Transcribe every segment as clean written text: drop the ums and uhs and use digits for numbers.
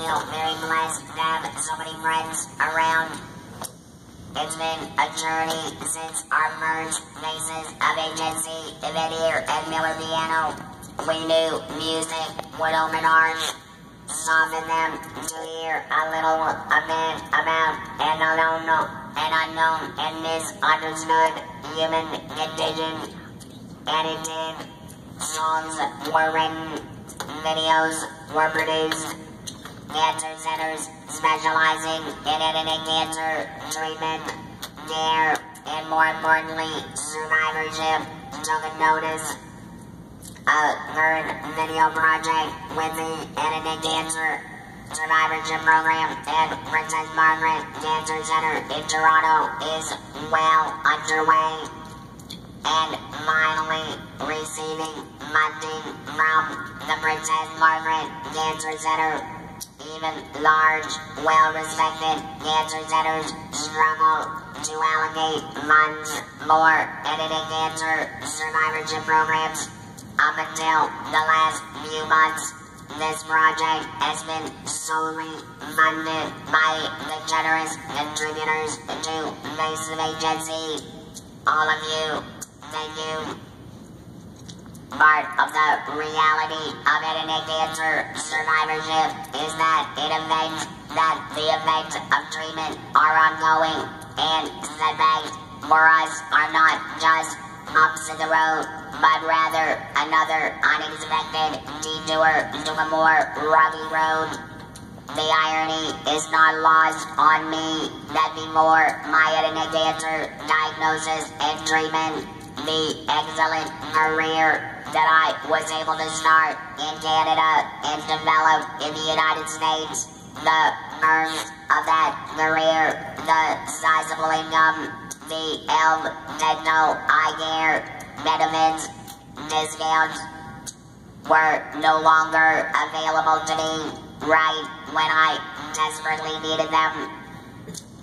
feel very blessed to have so many friends around. It's been a journey since our merged faces of NHC, Evadier, and Miller Piano. We knew music would open arms, soften them to hear a little about an unknown and misunderstood human condition. And it did. Songs were written, videos were produced. Cancer centers specializing in editing cancer treatment, care, and more importantly, survivorship took a notice. A current video project with the Editing Cancer Survivorship Program at Princess Margaret Cancer Center in Toronto is well underway and finally receiving funding from the Princess Margaret Cancer Center. Even large, well-respected cancer centers struggle to allocate funds for editing cancer survivorship programs. Up until the last few months, this project has been solely funded by the generous contributors to this agency. All of you, thank you. Part of the reality of editing cancer survivorship is that the effects of treatment are ongoing, and setbacks for us are not just bumps in the road, but rather another unexpected detour to a more rocky road. The irony is not lost on me that before my editing cancer diagnosis and treatment, the excellent career that I was able to start in Canada and develop in the United States, the terms of that career, the sizable income, the health, techno, eye care, benefits, discounts were no longer available to me right when I desperately needed them.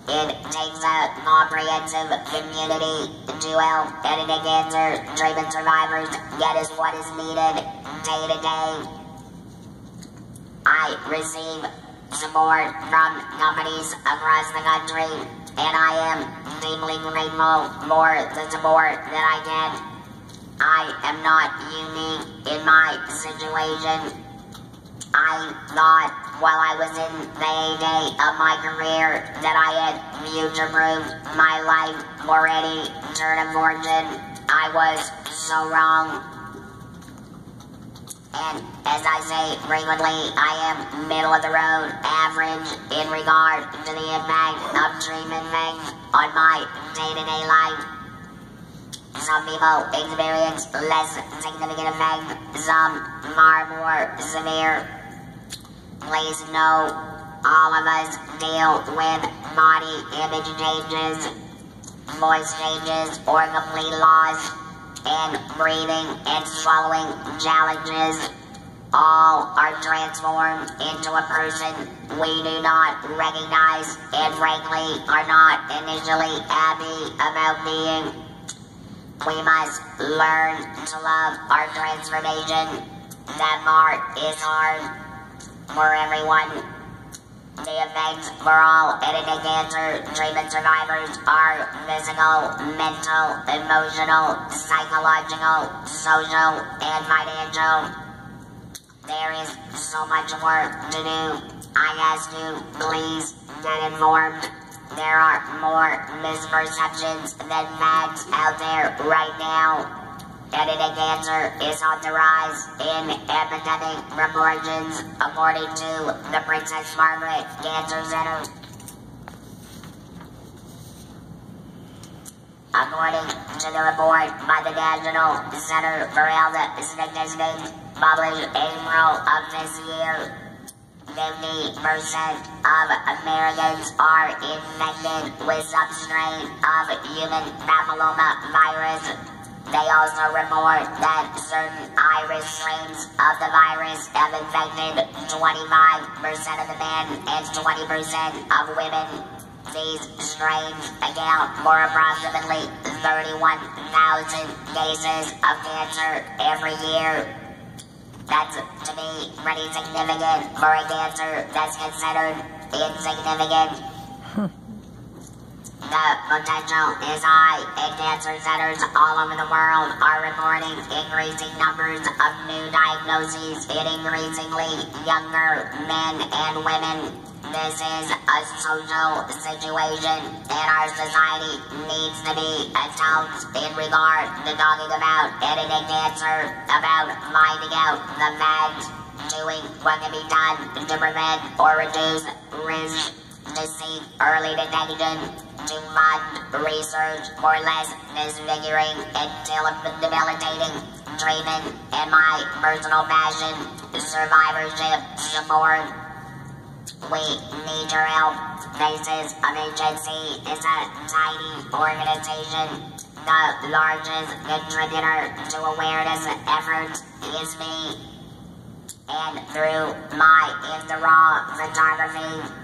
It takes a comprehensive community to help editing cancer treatment survivors get us what is needed day to day. I receive support from companies across the country, and I am deeply grateful for the support that I get. I am not unique in my situation. I thought while I was in the heyday of my career that I had future-proofed my life for any turn of fortune. I was so wrong. And as I say frequently, I am middle of the road, average in regard to the impact of treatment things on my day-to-day life. Some people experience less significant effects, some far more severe. Please know, all of us deal with body image changes, voice changes, or complete loss, and breathing and swallowing challenges. All are transformed into a person we do not recognize and frankly are not initially happy about being. We must learn to love our transformation. That part is hard for everyone. The effects for all editing cancer treatment survivors are physical, mental, emotional, psychological, social, and financial. There is so much work to do. I ask you, please get informed. There are more misperceptions than facts out there right now. Editing cancer is on the rise in epidemic proportions, according to the Princess Margaret Cancer Center. According to the report by the National Center for Health Statistics, published April of this year, 50% of Americans are infected with some strain of human papilloma virus. They also report that certain iris strains of the virus have infected 25% of the men and 20% of women. These strains account for approximately 31,000 cases of cancer every year. That's to me pretty significant for a cancer that's considered insignificant. The potential is high, and cancer centers all over the world are reporting increasing numbers of new diagnoses in increasingly younger men and women. This is a social situation, and our society needs to be atoned in regard to talking about editing cancer, about finding out the facts, doing what can be done to prevent or reduce risk, to seek early detection, to fund research for less disfiguring and debilitating treatment, and my personal passion, survivorship support. We need your help. Faces of NHC is a tiny organization. The largest contributor to awareness efforts is me. And through my raw photography,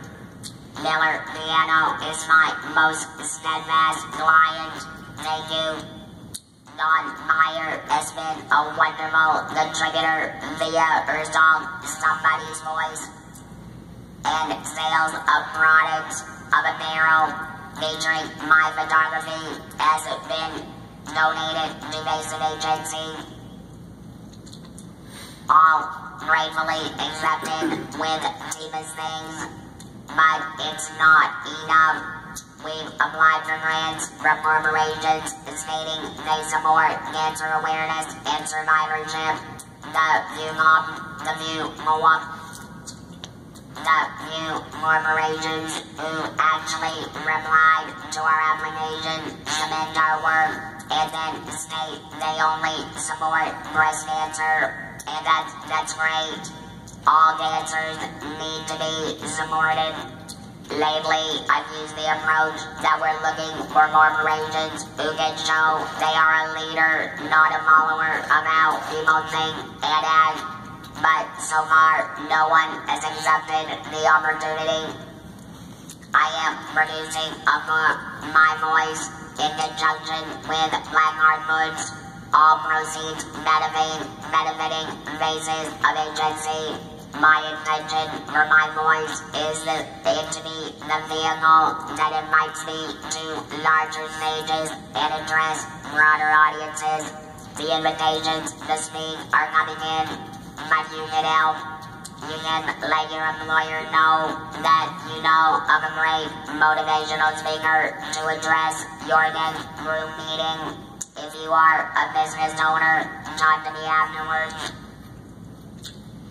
Miller Piano is my most steadfast client. Thank you. Don Meyer has been a wonderful contributor via her song Somebody's Voice, and sales of products of apparel featuring my photography has been donated to Basic Agency. All gratefully accepted with deepest things, but it's not enough. We've applied for grants from corporations stating they support cancer awareness and survivorship. The few corporations who actually replied to our application commend our work and then state they only support breast cancer, and that's great. All cancers need to be supported. Lately, I've used the approach that we're looking for corporations who can show they are a leader, not a follower of how people think and act. But so far, no one has accepted the opportunity. I am producing a book, My Voice, in conjunction with Black Heart Foods. All proceeds benefiting Faces of Agency. My intention for My Voice is it to be the vehicle that invites me to larger stages and address broader audiences. The invitations to speak are coming in, but you can help. You can let your employer know that you know of a great motivational speaker to address your next group meeting. If you are a business owner, talk to me afterwards.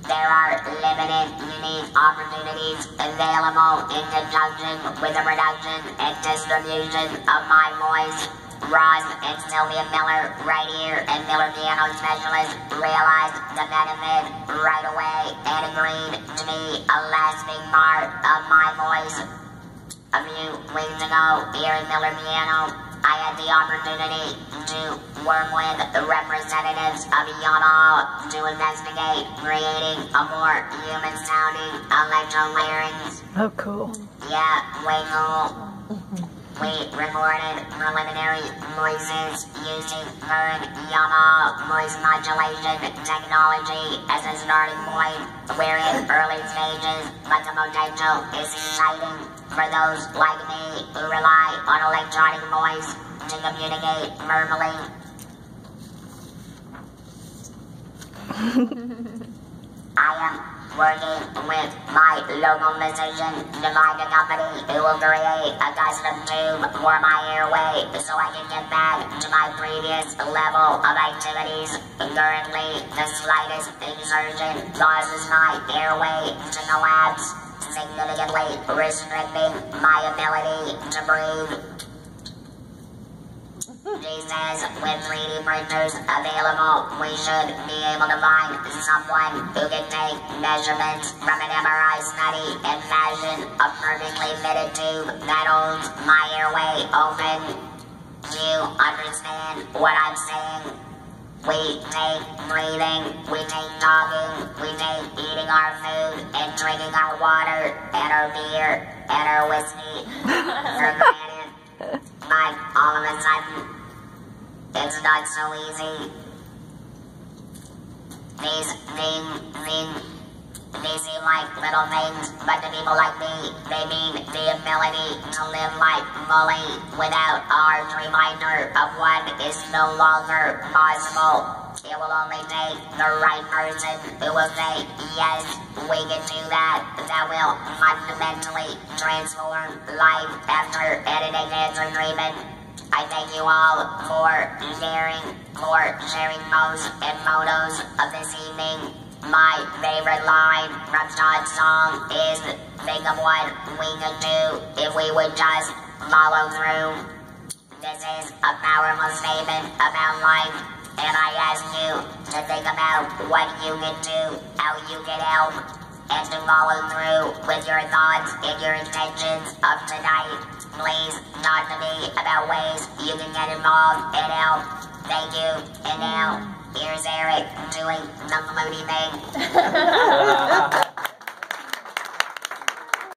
There are limited, unique opportunities available in conjunction with the production and distribution of My Voice. Ross and Sylvia Miller, right here at Miller Piano Specialist, realized the benefit right away and agreed to be a lasting part of My Voice. A few weeks ago, here at Miller Piano, I had the opportunity to work with the representatives of Yamaha to investigate creating a more human-sounding electro-larynx. Oh, cool. Yeah, way cool. We recorded preliminary voices using current Yamaha voice modulation technology as a starting point. We're in early stages, but the potential is exciting for those like me who rely on electronic voice to communicate verbally. I am working with my local musician to find a company who will create a custom tube for my airway so I can get back to my previous level of activities. Currently, the slightest exertion causes my airway to collapse, significantly restricting my ability to breathe. She says with 3D printers available, we should be able to find someone who can take measurements from an MRI study and fashion a perfectly fitted tube that holds my airway open. Do you understand what I'm saying? We take breathing, we take talking, we take eating our food and drinking our water and our beer and our whiskey for granted. But all of a sudden, it's not so easy. These seem like little things, but to people like me, they mean the ability to live like fully without our reminder of what is no longer possible. It will only take the right person who will say, yes, we can do that. That will fundamentally transform life after editing and dreaming. I thank you all for sharing most and photos of this evening. My favorite line from Todd's song is, think of what we could do if we would just follow through. This is a powerful statement about life, and I ask you to think about what you can do, how you can help, and to follow through with your thoughts and your intentions of tonight. Please talk to me about ways you can get involved and help. Thank you, and now, here's Eric doing the floaty thing.